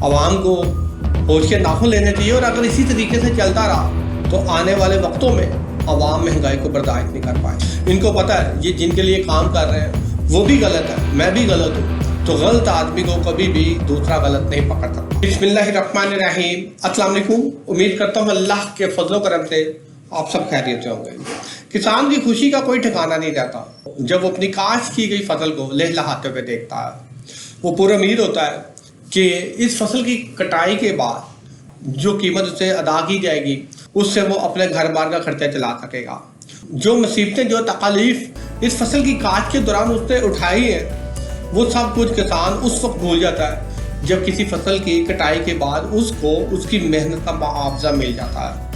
आवाम को होश के नाखून लेने चाहिए। और अगर इसी तरीके से चलता रहा तो आने वाले वक्तों में आवाम महंगाई को बर्दाश्त नहीं कर पाए। इनको पता है ये जिनके लिए काम कर रहे हैं वो भी गलत है, मैं भी गलत हूँ, तो गलत आदमी को कभी भी दूसरा गलत नहीं पकड़ सकता। बिस्मिल्लाहिर्रहमानिर्रहीम, अस्सलाम वालेकुम। उम्मीद करता हूँ अल्लाह के फजलो करम से आप सब खैरियत से होंगे। किसान की खुशी का कोई ठिकाना नहीं रहता जब वो अपनी काश्त की गई फसल को लहलहाते हुए देखता है। वो पूरा उम्मीद होता है कि इस फसल की कटाई के बाद जो कीमत उसे अदा की जाएगी उससे वो अपने घर बार का खर्चा चला सकेगा। जो मुसीबतें, जो तकालीफ इस फसल की काश्त के दौरान उसने उठाई है वो सब कुछ किसान उस वक्त भूल जाता है जब किसी फसल की कटाई के बाद उसको उसकी मेहनत का मुआवजा मिल जाता है।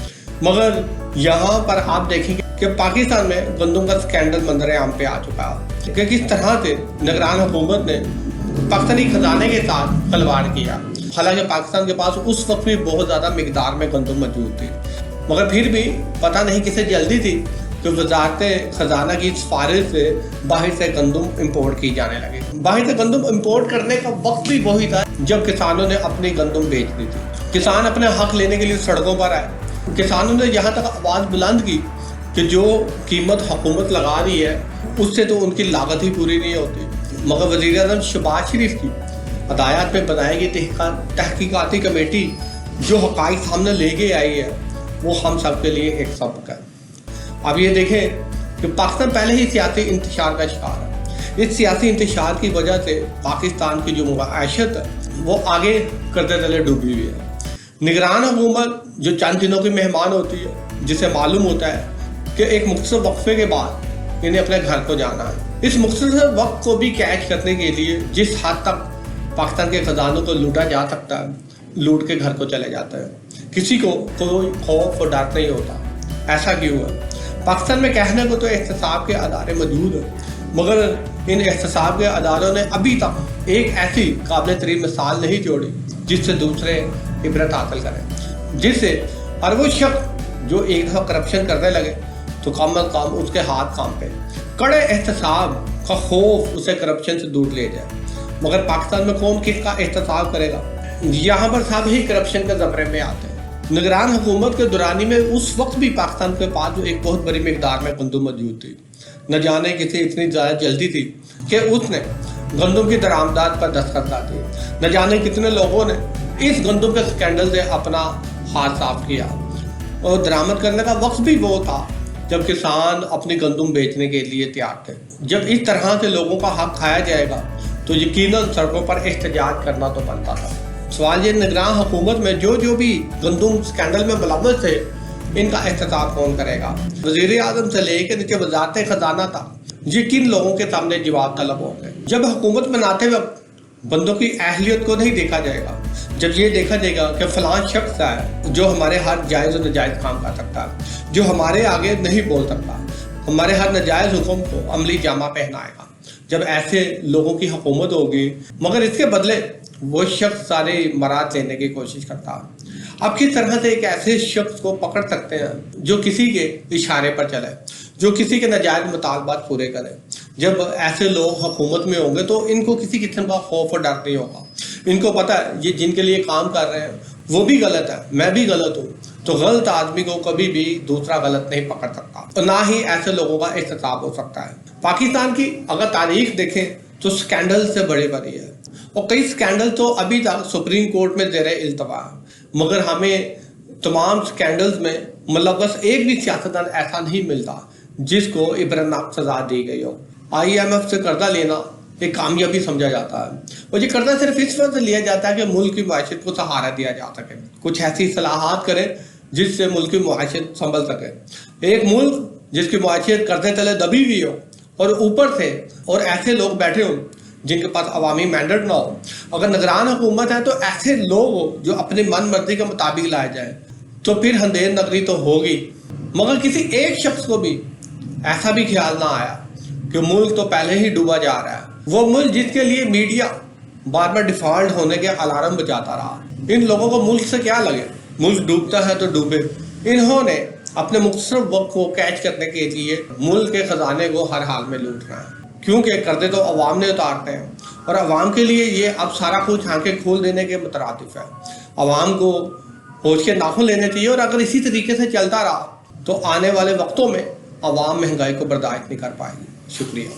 मगर यहाँ पर आप देखेंगे कि पाकिस्तान में गंदम का स्कैंडल मंजर आम पे आ चुका है कि किस तरह से निगरान हुकूमत ने पाकिस्तानी खजाने के साथ खिलवाड़ किया। हालांकि पाकिस्तान के पास उस वक्त भी बहुत ज़्यादा मिकदार में गंदम मौजूद थी, मगर फिर भी पता नहीं किसे जल्दी थी कि वजारत खजाना की सिफारिश से बाहर से गंदम इंपोर्ट की जाने लगी। बाहर से गंदम इंपोर्ट करने का वक्त भी वही था जब किसानों ने अपनी गंदम बेच दी थी। किसान अपने हक लेने के लिए सड़कों पर आए। किसानों ने यहाँ तक आवाज़ बुलंद की कि जो कीमत हुकूमत लगा रही है उससे तो उनकी लागत ही पूरी नहीं होती। मगर वज़ीर-ए-आज़म शहबाज शरीफ की हदायत में बनाई गई तहकीकाती कमेटी जो हक़ाइक़ सामने लेके आई है वो हम सब के लिए एक सबक है। अब ये देखें कि पाकिस्तान पहले ही सियासी इंतशार का शिकार है। इस सियासी इंतशार की वजह से पाकिस्तान की जो मुआशत है वो आगे करते चले डूबी हुई है। निगरान हुकूमत जो चंद दिनों की मेहमान होती है, जिसे मालूम होता है कि एक मुख्तसर वक्फे के बाद इन्हें अपने घर को जाना है, इस मुख्तसर वक्त को भी कैच करने के लिए जिस हद तक पाकिस्तान के खजानों को लूटा जा सकता है, लूट के घर को चले जाता है। किसी को कोई खौफ और डर नहीं होता। ऐसा क्यों है? पाकिस्तान में कहने को तो एहतसाब के अदारे मौजूद हैं, मगर इन एहतसाब के अदारों ने अभी तक एक ऐसी काबिल तरीन मिसाल नहीं जोड़ी जिससे दूसरे इबरत हासिल करें, जिससे हर वो शख्स जो एक दफ़ा करप्शन करने लगे तो कम अज़ कम उसके हाथ काम पे कड़े एहतसाब का खौफ उसे करप्शन से दूर ले जाए। मगर पाकिस्तान में कौन किसका एहतसाब करेगा? यहाँ पर सब ही करप्शन के ज़मरे में आते हैं। निगरान हुकूमत के दौरानी में उस वक्त भी पाकिस्तान के पास जो एक बहुत बड़ी मिकदार में गंदम मौजूद थी, न जाने किसे इतनी ज़्यादा जल्दी थी कि उसने गंदम की दरामदात पर दस्तखत कर दिए। न जाने कितने लोगों ने इस गंदम के स्कैंडल से अपना हाथ साफ किया। और दरामद करने का वक्त भी वो था जब किसान अपनी गंदम बेचने के लिए तैयार थे। जब इस तरह से लोगों का हक खाया जाएगा तो यकीनन सड़कों पर एहतजाज करना तो बनता था। सवाल ये, निगरान हुकूमत में जो भी गंदम स्कैंडल में मुलव्वस थे इनका एहतसाब कौन करेगा? वज़ीर-ए-आज़म से लेकर नीचे वज़ारत खजाना था, ये किन लोगों के सामने जवाब तलब होंगे? जब हुकूमत बनाते वक्त बंदों की अहलियत को नहीं देखा जाएगा, जब ये देखा जाएगा कि फलां शख्स है जो हमारे हर जायज़ और नाजायज़ काम कर सकता है, जो हमारे आगे नहीं बोल सकता, हमारे हर नाजायज़ हुक्म को अमली जामा पहनाएगा, जब ऐसे लोगों की हुकूमत होगी, मगर इसके बदले वो शख्स सारे मराद लेने की कोशिश करता है। अब किस तरह से एक ऐसे शख्स को पकड़ सकते हैं जो किसी के इशारे पर चले, जो किसी के नाजायज़ मुतालबात पूरे करे? जब ऐसे लोग हुकूमत में होंगे तो इनको किसी किस्म का खौफ और डर नहीं होगा। इनको पता है ये जिनके लिए काम कर रहे हैं वो भी गलत है, मैं भी गलत हूँ, तो गलत आदमी को कभी भी दूसरा गलत नहीं पकड़ सकता और ना ही ऐसे लोगों का एहतसाब हो सकता है। पाकिस्तान की अगर तारीख देखें तो स्कैंडल से बड़ी बड़ी है और कई स्कैंडल तो अभी तक सुप्रीम कोर्ट में ज़ेर इल्तवा है, मगर हमें तमाम स्कैंडल्स में मुलव्वस एक भी सियासतदान ऐसा नहीं मिलता जिसको इबरतनाक सजा दी गई हो। IMF से कर्जा लेना एक कामयाबी समझा जाता है और ये कर्जा सिर्फ इस वजह से लिया जाता है कि मुल्क की माशत को सहारा दिया जा सके, कुछ ऐसी इस्लाहात करें जिससे मुल्क की माशत संभल सके। एक मुल्क जिसकी माशत कर्जे तले दबी हुई हो और ऊपर से और ऐसे लोग बैठे हों जिनके पास अवामी मैंडेट ना हो, अगर निगरान हुकूमत है तो ऐसे लोग हो जो अपनी मन मर्जी के मुताबिक लाए जाए, तो फिर अंधेर नगरी तो होगी। मगर किसी एक शख्स को भी ऐसा भी ख्याल ना आया कि मुल्क तो पहले ही डूबा जा रहा है, वो मुल्क जिसके लिए मीडिया बार बार डिफॉल्ट होने के अलार्म बजाता रहा। इन लोगों को मुल्क से क्या लगे? मुल्क डूबता है तो डूबे। इन्होंने अपने मुख्तसर वक्त को कैच करने के लिए मुल्क के खजाने को हर हाल में लूटना है। کیونکہ قرضے تو عوام نے اتارتے ہیں اور عوام کے لیے یہ اب سارا کچھ آنکھیں کھول دینے کے مترادف ہے. عوام کو ہوش کے ناخن لینے چاہیے اور اگر اسی طریقے سے چلتا رہا تو آنے والے وقتوں میں عوام مہنگائی کو برداشت نہیں کر پائے گی. شکریہ.